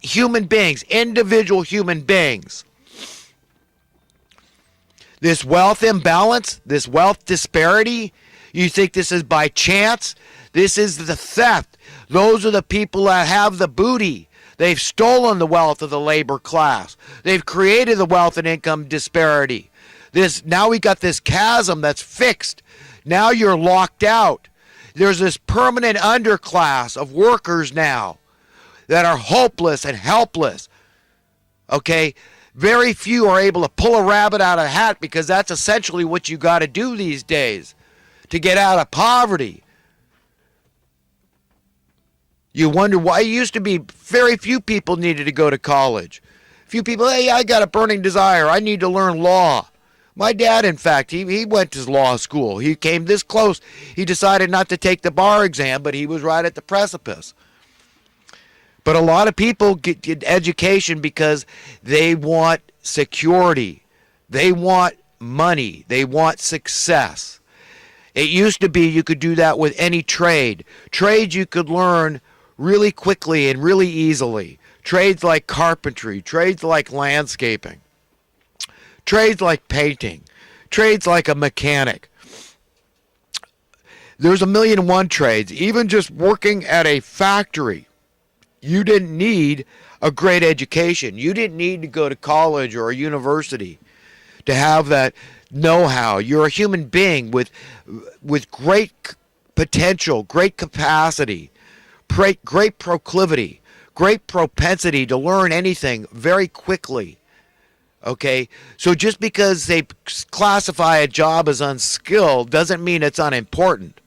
human beings, individual human beings. This wealth imbalance, this wealth disparity, you think this is by chance? This is the theft. Those are the people that have the booty. They've stolen the wealth of the labor class. They've created the wealth and income disparity. Now we got this chasm that's fixed. Now you're locked out. There's this permanent underclass of workers now that are hopeless and helpless. Okay? Very few are able to pull a rabbit out of a hat, because that's essentially what you got to do these days to get out of poverty. You wonder why it used to be very few people needed to go to college. Few people, hey, I got a burning desire. I need to learn law. My dad, in fact, he went to law school. He came this close. He decided not to take the bar exam, but he was right at the precipice. But a lot of people get education because they want security. They want money. They want success. It used to be you could do that with any trade. Trades you could learn really quickly and really easily. Trades like carpentry, trades like landscaping, trades like painting, trades like a mechanic. There's 1,000,001 trades. Even just working at a factory, you didn't need a great education. You didn't need to go to college or a university to have that know-how. You're a human being with great potential, great capacity, great proclivity, great propensity to learn anything very quickly. Okay, so just because they classify a job as unskilled doesn't mean it's unimportant.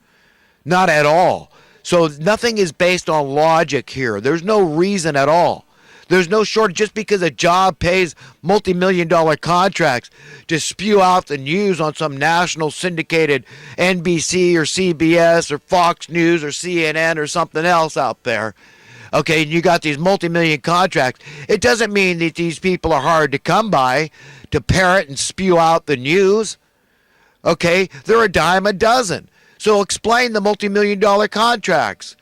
Not at all. So nothing is based on logic here. There's no reason at all. There's no shortage. Just because a job pays multi-million-dollar contracts to spew out the news on some national syndicated NBC or CBS or Fox News or CNN or something else out there, okay, and you got these multi-million contracts, it doesn't mean that these people are hard to come by to parrot and spew out the news. Okay, they're a dime a dozen. So explain the multi-million-dollar contracts.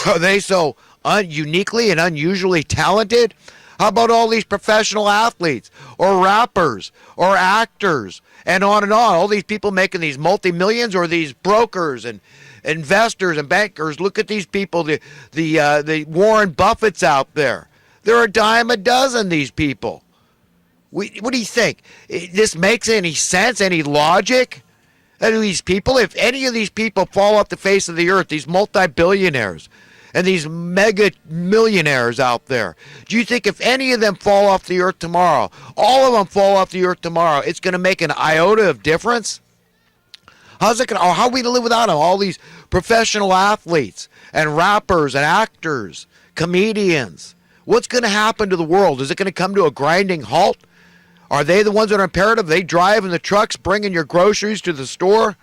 Are they so uniquely and unusually talented? How about all these professional athletes or rappers or actors and on? All these people making these multi-millions, or these brokers and investors and bankers. Look at these people, the Warren Buffetts out there. They're a dime a dozen, these people. What do you think? This makes any sense, any logic? These people, if any of these people fall off the face of the earth, these multi-billionaires and these mega millionaires out there, do you think if any of them fall off the earth tomorrow, all of them fall off the earth tomorrow, it's going to make an iota of difference? How's it going? Or how are we to live without them? All these professional athletes and rappers and actors, comedians. What's going to happen to the world? Is it going to come to a grinding halt? Are they the ones that are imperative? They drive in the trucks, bringing your groceries to the store?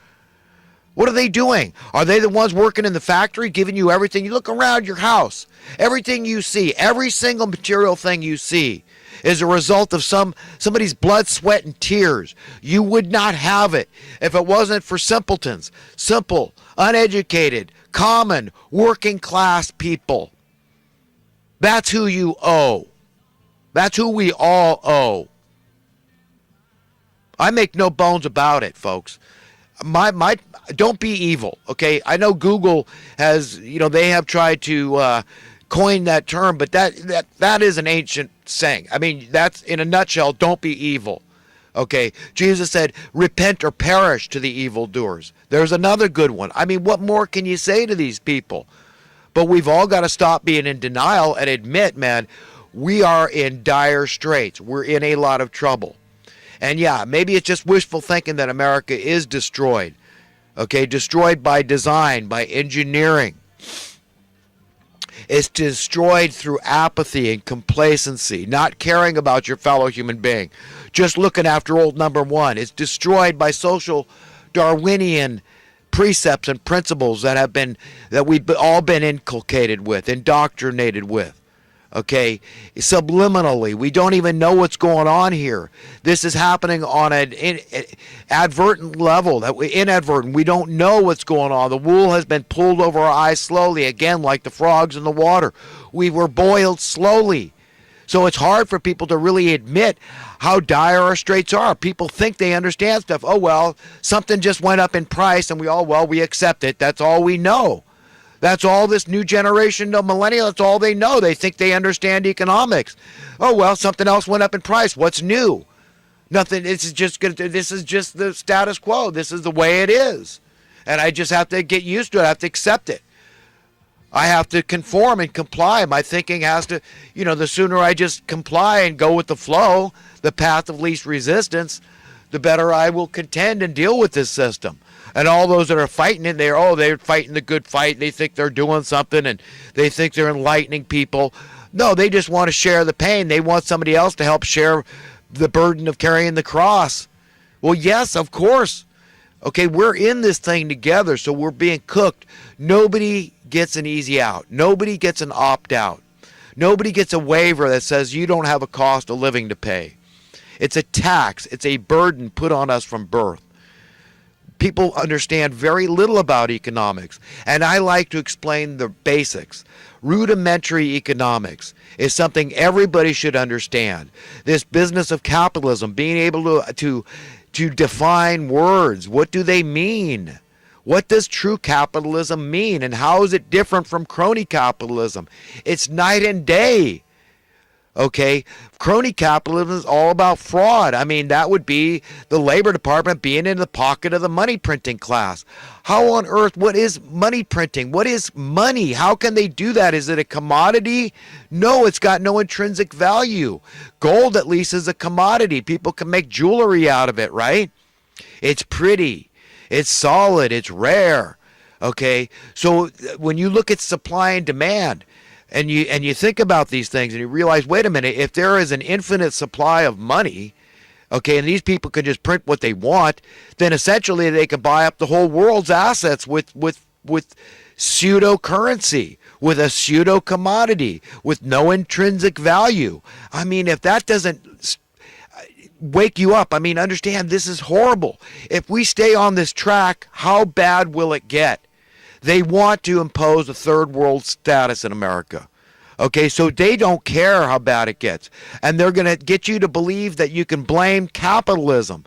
What are they doing? Are they the ones working in the factory, giving you everything? You look around your house. Everything you see, every single material thing you see is a result of somebody's blood, sweat, and tears. You would not have it if it wasn't for simpletons, simple, uneducated, common, working class people. That's who you owe. That's who we all owe. I make no bones about it, folks. Don't be evil, okay? I know Google has, they have tried to coin that term, but that is an ancient saying. I mean, that's, in a nutshell, don't be evil, okay? Jesus said, repent or perish to the evildoers. There's another good one. I mean, what more can you say to these people? But we've all got to stop being in denial and admit, man, we are in dire straits. We're in a lot of trouble. And yeah, maybe it's just wishful thinking that America is destroyed. Okay, destroyed by design, by engineering. It's destroyed through apathy and complacency, not caring about your fellow human being, just looking after old number one. It's destroyed by social Darwinian precepts and principles that we've all been inculcated with, indoctrinated with. Okay, subliminally. We don't even know what's going on here. This is happening on an advertent level, inadvertent. We don't know what's going on. The wool has been pulled over our eyes slowly, again, like the frogs in the water. We were boiled slowly. So it's hard for people to really admit how dire our straits are. People think they understand stuff. Oh, well, something just went up in price, and we accept it. That's all we know. That's all this new generation of millennials, that's all they know. They think they understand economics. Oh, well, something else went up in price. What's new? Nothing. This is just the status quo. This is the way it is. And I just have to get used to it. I have to accept it. I have to conform and comply. My thinking has to, the sooner I just comply and go with the flow, the path of least resistance, the better I will contend and deal with this system. And all those that are fighting it, they're fighting the good fight. They think they're doing something, and they think they're enlightening people. No, they just want to share the pain. They want somebody else to help share the burden of carrying the cross. Well, yes, of course. Okay, we're in this thing together, so we're being cooked. Nobody gets an easy out. Nobody gets an opt-out. Nobody gets a waiver that says you don't have a cost of living to pay. It's a tax. It's a burden put on us from birth. People understand very little about economics, and I like to explain the basics. Rudimentary economics is something everybody should understand. This business of capitalism, being able to define words. What do they mean? What does true capitalism mean, and how is it different from crony capitalism? It's night and day. Okay, crony capitalism is all about fraud. I mean, that would be the Labor Department being in the pocket of the money printing class. How on earth, what is money printing? What is money? How can they do that? Is it a commodity? No, it's got no intrinsic value. Gold, at least, is a commodity. People can make jewelry out of it, right? It's pretty. It's solid. It's rare. Okay, so when you look at supply and demand, and you think about these things and you realize, wait a minute, if there is an infinite supply of money, okay, and these people can just print what they want, then essentially they could buy up the whole world's assets with pseudo currency, with a pseudo commodity, with no intrinsic value. I mean, if that doesn't wake you up, I mean, understand this is horrible. If we stay on this track, how bad will it get? They want to impose a third world status in America. Okay, so they don't care how bad it gets. And they're going to get you to believe that you can blame capitalism.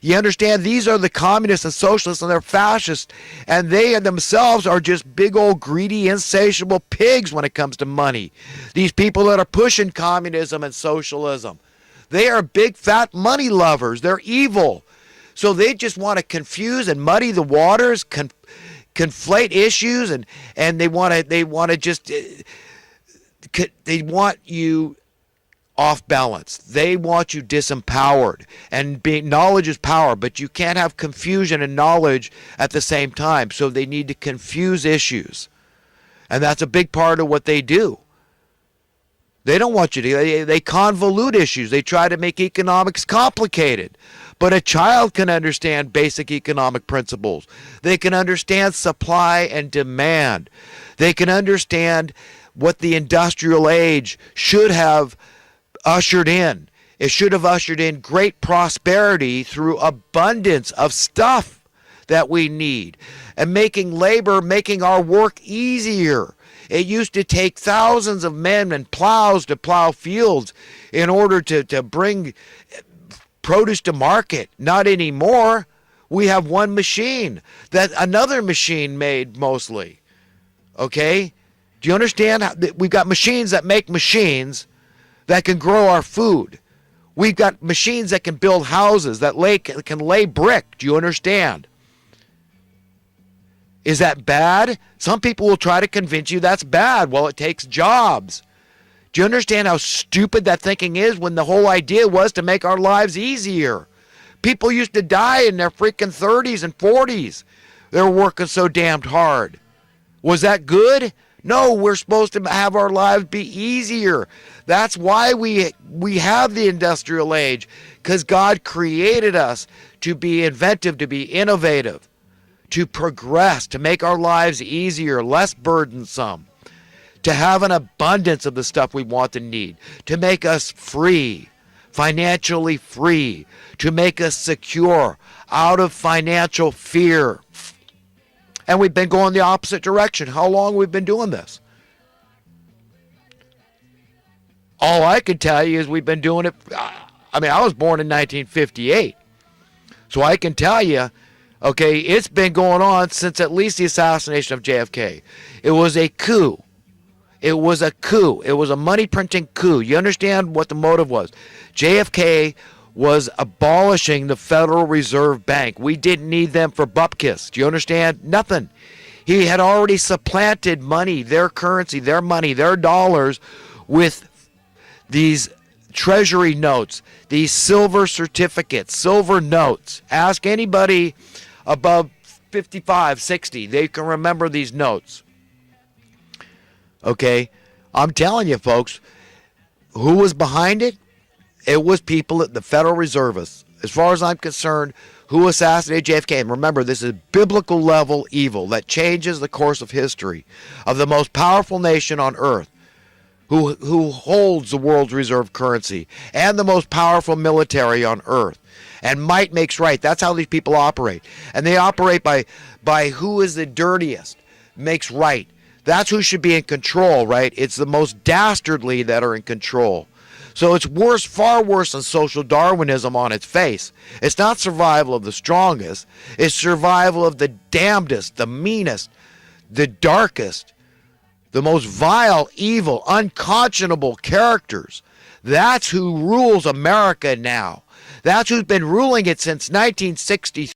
You understand? These are the communists and socialists, and they're fascists. And they themselves are just big old greedy, insatiable pigs when it comes to money. These people that are pushing communism and socialism. They are big, fat money lovers. They're evil. So they just want to confuse and muddy the waters, conflate issues, and they want you off balance. They want you disempowered, and knowledge is power, but you can't have confusion and knowledge at the same time. So they need to confuse issues, and that's a big part of what they do. They don't want you to. They convolute issues. They try to make economics complicated. But a child can understand basic economic principles. They can understand supply and demand. They can understand what the industrial age should have ushered in. It should have ushered in great prosperity through abundance of stuff that we need, and making our work easier. It used to take thousands of men and plows to plow fields in order to bring produce to market. Not anymore. We have one machine that another machine made mostly. Okay? Do you understand? We've got machines that make machines that can grow our food. We've got machines that can build houses, that can lay brick. Do you understand? Is that bad? Some people will try to convince you that's bad. Well, it takes jobs. Do you understand how stupid that thinking is, when the whole idea was to make our lives easier? People used to die in their freaking 30s and 40s. They were working so damned hard. Was that good? No, we're supposed to have our lives be easier. That's why we have the industrial age, because God created us to be inventive, to be innovative, to progress, to make our lives easier, less burdensome. to have an abundance of the stuff we want and need, to make us free, financially free, to make us secure, out of financial fear. And we've been going the opposite direction. How long we've been doing this? All I can tell you is we've been doing it. I mean, I was born in 1958. So I can tell you, okay, it's been going on since at least the assassination of JFK. It was a coup. It was a coup. It was a money printing coup. You understand what the motive was? JFK was abolishing the Federal Reserve Bank. We didn't need them for bupkis. Do you understand? Nothing. He had already supplanted money, their currency, their money, their dollars, with these treasury notes, these silver certificates, silver notes. Ask anybody above 55, 60. They can remember these notes. Okay? I'm telling you, folks, who was behind it? It was people at the Federal Reservists. As far as I'm concerned, who assassinated JFK. And remember, this is biblical level evil that changes the course of history of the most powerful nation on earth, who holds the world's reserve currency and the most powerful military on earth. And might makes right. That's how these people operate. And they operate by who is the dirtiest makes right. That's who should be in control, right? It's the most dastardly that are in control. So it's worse, far worse than social Darwinism on its face. It's not survival of the strongest. It's survival of the damnedest, the meanest, the darkest, the most vile, evil, unconscionable characters. That's who rules America now. That's who's been ruling it since 1963.